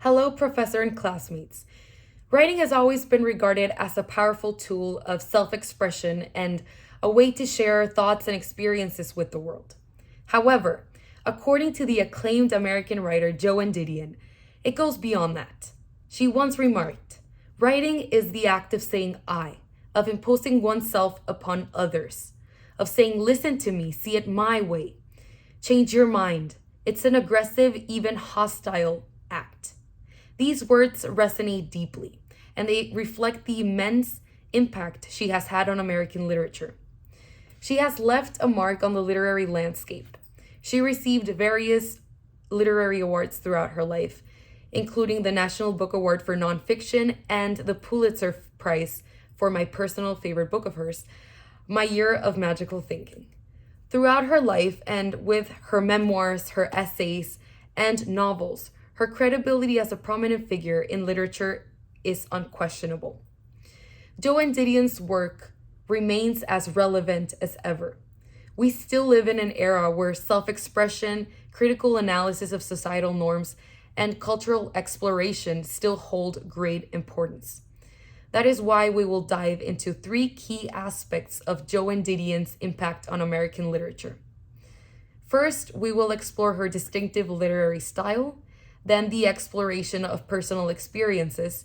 Hello, professor and classmates. Writing has always been regarded as a powerful tool of self expression and a way to share thoughts and experiences with the world. However, according to the acclaimed American writer Joan Didion, it goes beyond that. She once remarked, writing is the act of saying I, of imposing oneself upon others, of saying, listen to me, see it my way, change your mind. It's an aggressive, even hostile act. These words resonate deeply, and they reflect the immense impact she has had on American literature. She has left a mark on the literary landscape. She received various literary awards throughout her life, including the National Book Award for Nonfiction and the Pulitzer Prize for my personal favorite book of hers, My Year of Magical Thinking. Throughout her life, and with her memoirs, her essays, and novels, her credibility as a prominent figure in literature is unquestionable. Joan Didion's work remains as relevant as ever. We still live in an era where self expression, critical analysis of societal norms, and cultural exploration still hold great importance. That is why we will dive into three key aspects of Joan Didion's impact on American literature. First, we will explore her distinctive literary style, then the exploration of personal experiences,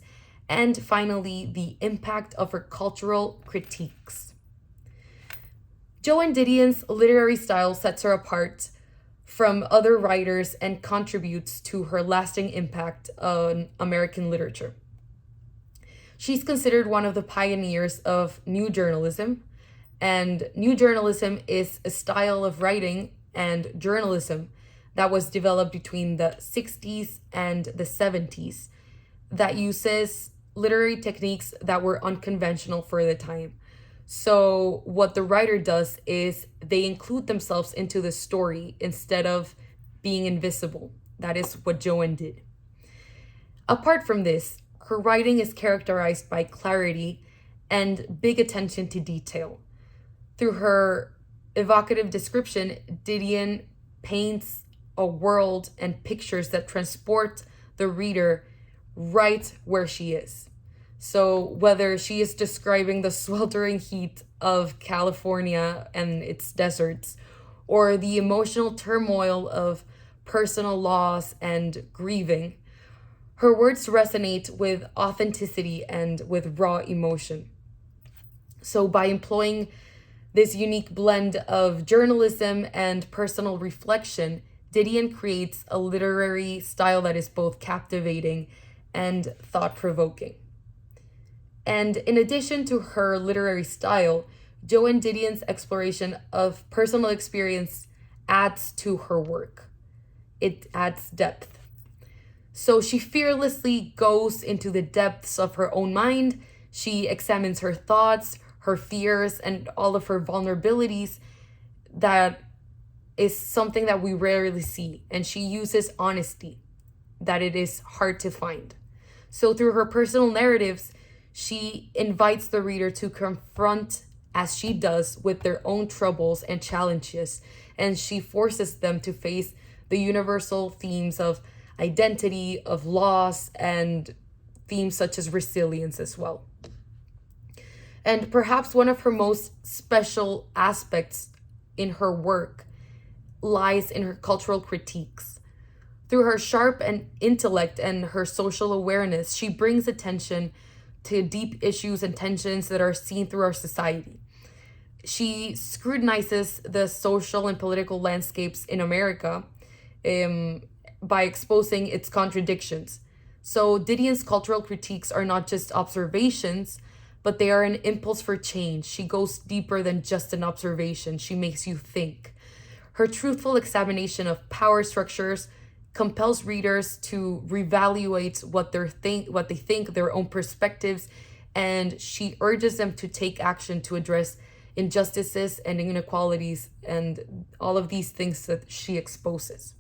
and finally, the impact of her cultural critiques. Joan Didion's literary style sets her apart from other writers and contributes to her lasting impact on American literature. She's considered one of the pioneers of new journalism, and new journalism is a style of writing and journalism that was developed between the 60s and the 70s that uses literary techniques that were unconventional for the time. So, what the writer does is they include themselves into the story instead of being invisible. That is what Joan did. Apart from this, her writing is characterized by clarity and big attention to detail. Through her evocative description, Didion paints a world and pictures that transport the reader right where she is. So, whether she is describing the sweltering heat of California and its deserts, or the emotional turmoil of personal loss and grieving, her words resonate with authenticity and with raw emotion. So, by employing this unique blend of journalism and personal reflection, Didion creates a literary style that is both captivating and thought provoking. And in addition to her literary style, Joan Didion's exploration of personal experience adds to her work. It adds depth. So she fearlessly goes into the depths of her own mind. She examines her thoughts, her fears, and all of her vulnerabilities. That is something that we rarely see. And she uses honesty that it is hard to find. So through her personal narratives, she invites the reader to confront, as she does, with their own troubles and challenges, and she forces them to face the universal themes of identity, of loss, and themes such as resilience as well. And perhaps one of her most special aspects in her work lies in her cultural critiques. Through her sharp and intellect and her social awareness, she brings attention to deep issues and tensions that are seen through our society. She scrutinizes the social and political landscapes in America by exposing its contradictions. So Didion's cultural critiques are not just observations, but they are an impulse for change. She goes deeper than just an observation. She makes you think. Her truthful examination of power structures compels readers to reevaluate what they think, their own perspectives, and she urges them to take action to address injustices and inequalities and all of these things that she exposes.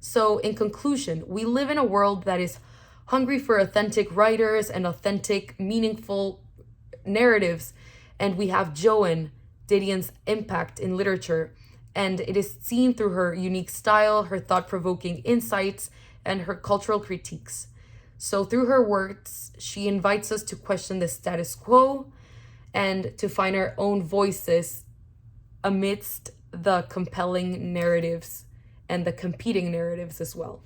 So, in conclusion, we live in a world that is hungry for authentic writers and authentic, meaningful narratives, and we have Joan Didion's impact in literature, and it is seen through her unique style, her thought-provoking insights, and her cultural critiques. So, through her words, she invites us to question the status quo and to find our own voices amidst the compelling narratives and the competing narratives as well.